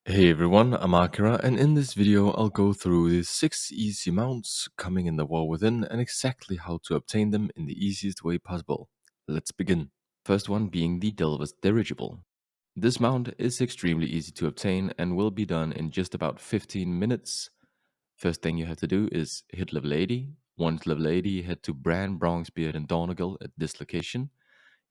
Hey everyone, I'm Akira, and in this video I'll go through the 6 easy mounts coming in the War Within and exactly how to obtain them in the easiest way possible. Let's begin. First one being the Delver's Dirigible. This mount is extremely easy to obtain and will be done in just about 15 minutes. First thing you have to do is hit level 80. Once level 80, head to Bran, Bronzebeard and Dornagal at this location.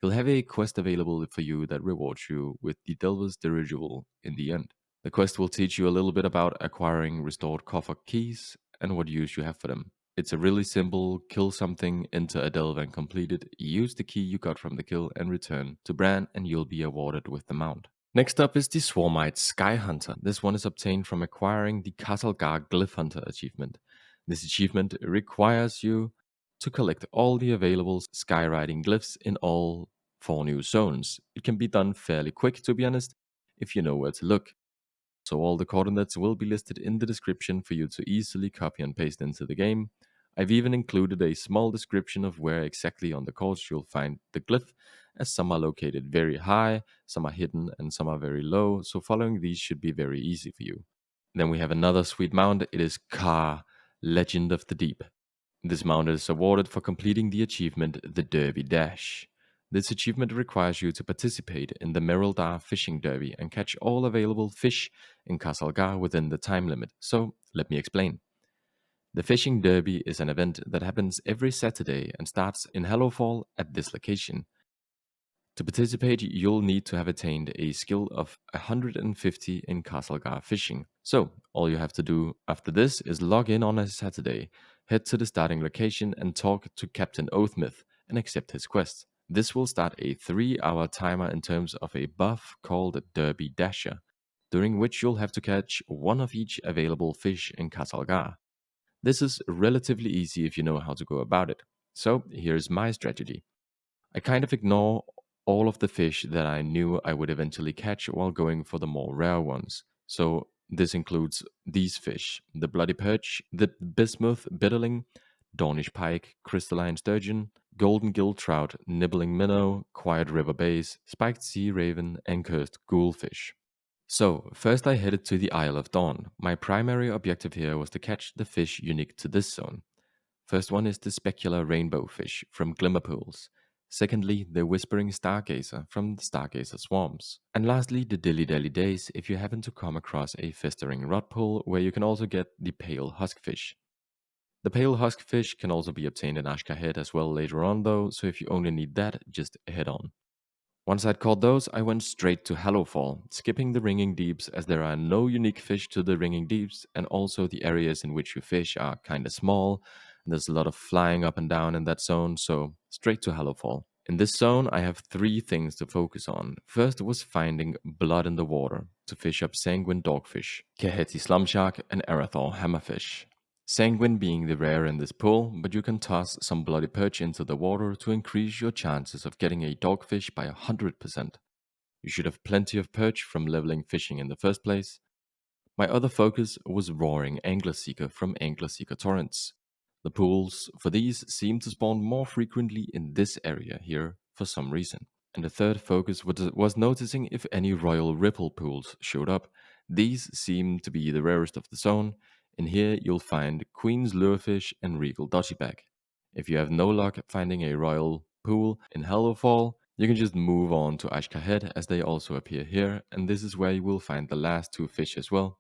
You'll have a quest available for you that rewards you with the Delver's Dirigible in the end. The quest will teach you a little bit about acquiring restored coffer keys and what use you have for them. It's a really simple kill something, enter a delve and complete it, use the key you got from the kill and return to Bran and you'll be awarded with the mount. Next up is the Swarmite Skyhunter. This one is obtained from acquiring the Khaz'algar Glyph Hunter achievement. This achievement requires you to collect all the available skywriting glyphs in all 4 new zones. It can be done fairly quick, to be honest, if you know where to look. So all the coordinates will be listed in the description for you to easily copy and paste into the game. I've even included a small description of where exactly on the course you'll find the glyph, as some are located very high, some are hidden, and some are very low, so following these should be very easy for you. Then we have another sweet mount, it is Ka, Legend of the Deep. This mount is awarded for completing the achievement The Derby Dash. This achievement requires you to participate in the Meaderbee fishing derby and catch all available fish in Khaz'algar within the time limit. So, let me explain. The fishing derby is an event that happens every Saturday and starts in Hallowfall at this location. To participate, you'll need to have attained a skill of 150 in Khaz'algar fishing. So, all you have to do after this is log in on a Saturday, head to the starting location and talk to Captain Oathmouth and accept his quest. This will start a 3-hour timer in terms of a buff called Derby Dasher, during which you'll have to catch one of each available fish in Khaz'algar. This is relatively easy if you know how to go about it. So, here's my strategy. I kind of ignore all of the fish that I knew I would eventually catch while going for the more rare ones. So this includes these fish: the bloody perch, the bismuth bitterling, Dornish pike, crystalline sturgeon, golden gill trout, nibbling minnow, quiet river bass, spiked sea raven, and cursed ghoulfish. So, first I headed to the Isle of Dorn. My primary objective here was to catch the fish unique to this zone. First one is the specular rainbow fish from Glimmer Pools. Secondly, the whispering stargazer from the stargazer swarms. And lastly, the dilly dally days if you happen to come across a festering rot pool where you can also get the pale huskfish. The pale huskfish can also be obtained in Ashkahed as well later on though, so if you only need that, just head on. Once I'd caught those, I went straight to Hallowfall, skipping the Ringing Deeps as there are no unique fish to the Ringing Deeps, and also the areas in which you fish are kinda small, and there's a lot of flying up and down in that zone, so straight to Hallowfall. In this zone, I have 3 things to focus on. First was finding blood in the water, to fish up sanguine dogfish, Kaheti slumshark, and Arathor hammerfish. Sanguine being the rare in this pool, but you can toss some bloody perch into the water to increase your chances of getting a dogfish by 100%. You should have plenty of perch from leveling fishing in the first place. My other focus was roaring Anglerseeker from Anglerseeker torrents. The pools for these seem to spawn more frequently in this area here for some reason. And the third focus was noticing if any royal ripple pools showed up. These seem to be the rarest of the zone. In here you'll find Queen's Lurefish and Regal Dodgyback. If you have no luck finding a royal pool in Hallowfall, you can just move on to Ashkahed as they also appear here, and this is where you will find the last 2 fish as well.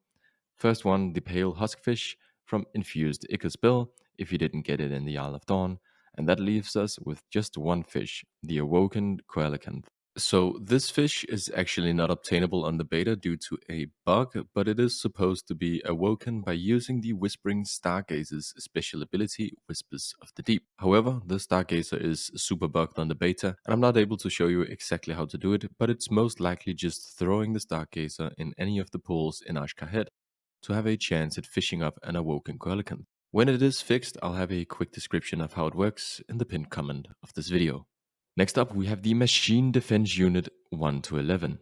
First one, the pale huskfish from Infused Ichthysbill, if you didn't get it in the Isle of Dawn, and that leaves us with just one fish, the Awoken Coelacanth. So this fish is actually not obtainable on the beta due to a bug, but it is supposed to be awoken by using the Whispering Stargazer's special ability, Whispers of the Deep. However, the Stargazer is super bugged on the beta, and I'm not able to show you exactly how to do it, but it's most likely just throwing the Stargazer in any of the pools in Ashkahed to have a chance at fishing up an awoken Coelacanth. When it is fixed, I'll have a quick description of how it works in the pinned comment of this video. Next up, we have the Machine Defense Unit 1 to 11.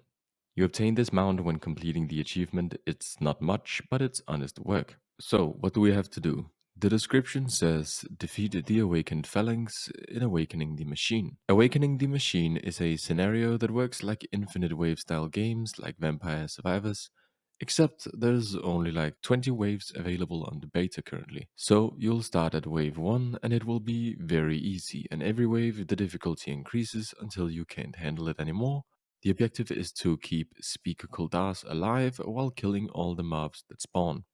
You obtain this mount when completing the achievement. It's not much, but it's honest work. So, what do we have to do? The description says, defeat the awakened phalanx in Awakening the Machine. Awakening the Machine is a scenario that works like Infinite Wave style games like Vampire Survivors. Except there's only like 20 waves available on the beta currently. So you'll start at wave 1 and it will be very easy, and every wave the difficulty increases until you can't handle it anymore. The objective is to keep Speaker Kuldars alive while killing all the mobs that spawn.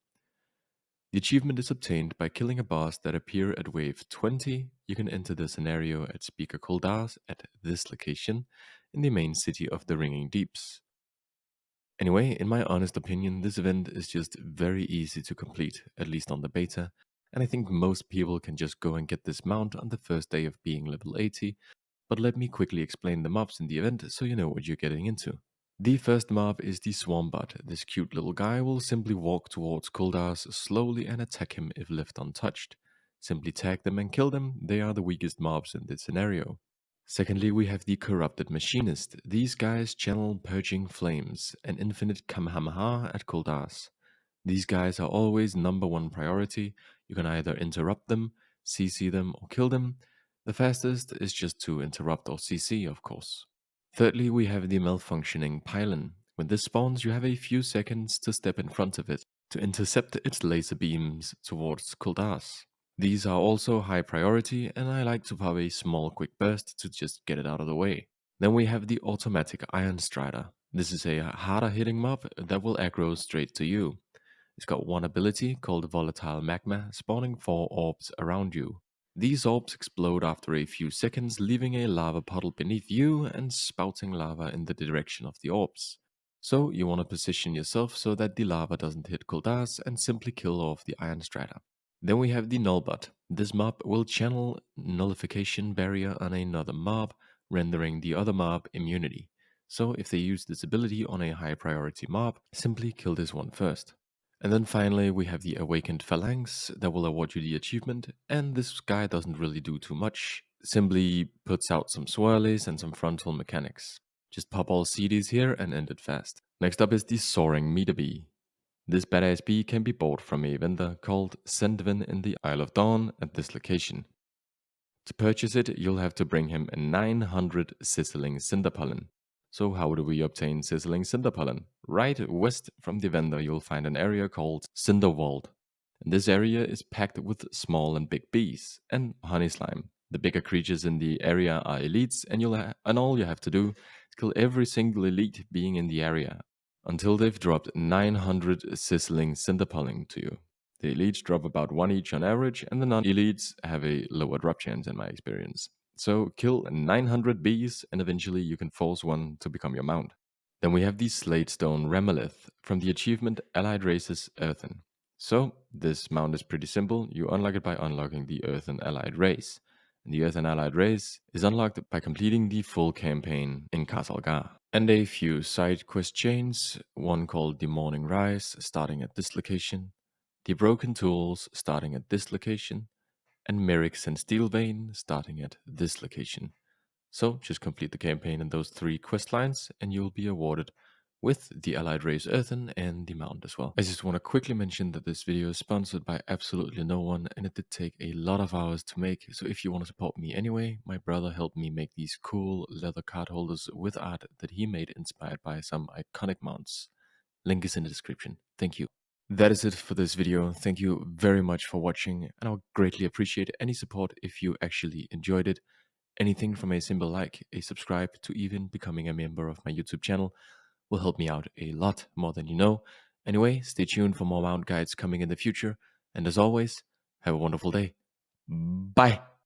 The achievement is obtained by killing a boss that appear at wave 20. You can enter the scenario at Speaker Kuldars at this location in the main city of the Ringing Deeps. Anyway, in my honest opinion, this event is just very easy to complete, at least on the beta, and I think most people can just go and get this mount on the first day of being level 80, but let me quickly explain the mobs in the event so you know what you're getting into. The first mob is the Swarmite. This cute little guy will simply walk towards Kuldars slowly and attack him if left untouched. Simply tag them and kill them, they are the weakest mobs in this scenario. Secondly, we have the Corrupted Machinist. These guys channel Purging Flames, an infinite Kamehameha at Kuldars. These guys are always number one priority. You can either interrupt them, CC them, or kill them. The fastest is just to interrupt or CC, of course. Thirdly, we have the Malfunctioning Pylon. When this spawns, you have a few seconds to step in front of it to intercept its laser beams towards Kuldars. These are also high priority, and I like to pop a small quick burst to just get it out of the way. Then we have the Automatic Iron Strider. This is a harder hitting mob that will aggro straight to you. It's got one ability called Volatile Magma, spawning 4 orbs around you. These orbs explode after a few seconds, leaving a lava puddle beneath you and spouting lava in the direction of the orbs. So you want to position yourself so that the lava doesn't hit Kuldars and simply kill off the Iron Strider. Then we have the Nullbot. This mob will channel Nullification Barrier on another mob, rendering the other mob immunity. So if they use this ability on a high priority mob, simply kill this one first. And then finally, we have the Awakened Phalanx that will award you the achievement, and this guy doesn't really do too much, simply puts out some swirlies and some frontal mechanics. Just pop all CDs here and end it fast. Next up is the Soaring Meaderbee. This badass bee can be bought from a vendor called Sendvin in the Isle of Dorn at this location. To purchase it, you'll have to bring him 900 Sizzling Cinderpollen. So how do we obtain Sizzling Cinderpollen? Right west from the vendor you'll find an area called Cindervault. And this area is packed with small and big bees and honey slime. The bigger creatures in the area are elites, and all you have to do is kill every single elite being in the area until they've dropped 900 Sizzling Cinderpollen to you. The elites drop about 1 each on average, and the non-elites have a lower drop chance in my experience. So kill 900 bees, and eventually you can force one to become your mount. Then we have the Slatestone Ramolith from the achievement Allied Races Earthen. So this mount is pretty simple. You unlock it by unlocking the Earthen Allied Race. And the Earthen Allied Race is unlocked by completing the full campaign in Khaz'algar. And a few side quest chains, one called the Mourning Rise, starting at this location, the Broken Tools, starting at this location, and Merrick's and Steelvein, starting at this location. So just complete the campaign in those 3 quest lines, and you'll be awarded with the Allied Race Earthen and the mount as well. I just want to quickly mention that this video is sponsored by absolutely no one, and it did take a lot of hours to make, so if you want to support me anyway, my brother helped me make these cool leather card holders with art that he made inspired by some iconic mounts. Link is in the description. Thank you. That is it for this video. Thank you very much for watching, and I'll greatly appreciate any support if you actually enjoyed it. Anything from a simple like, a subscribe, to even becoming a member of my YouTube channel will help me out a lot more than you know. Anyway, stay tuned for more mount guides coming in the future, and as always, have a wonderful day. Bye!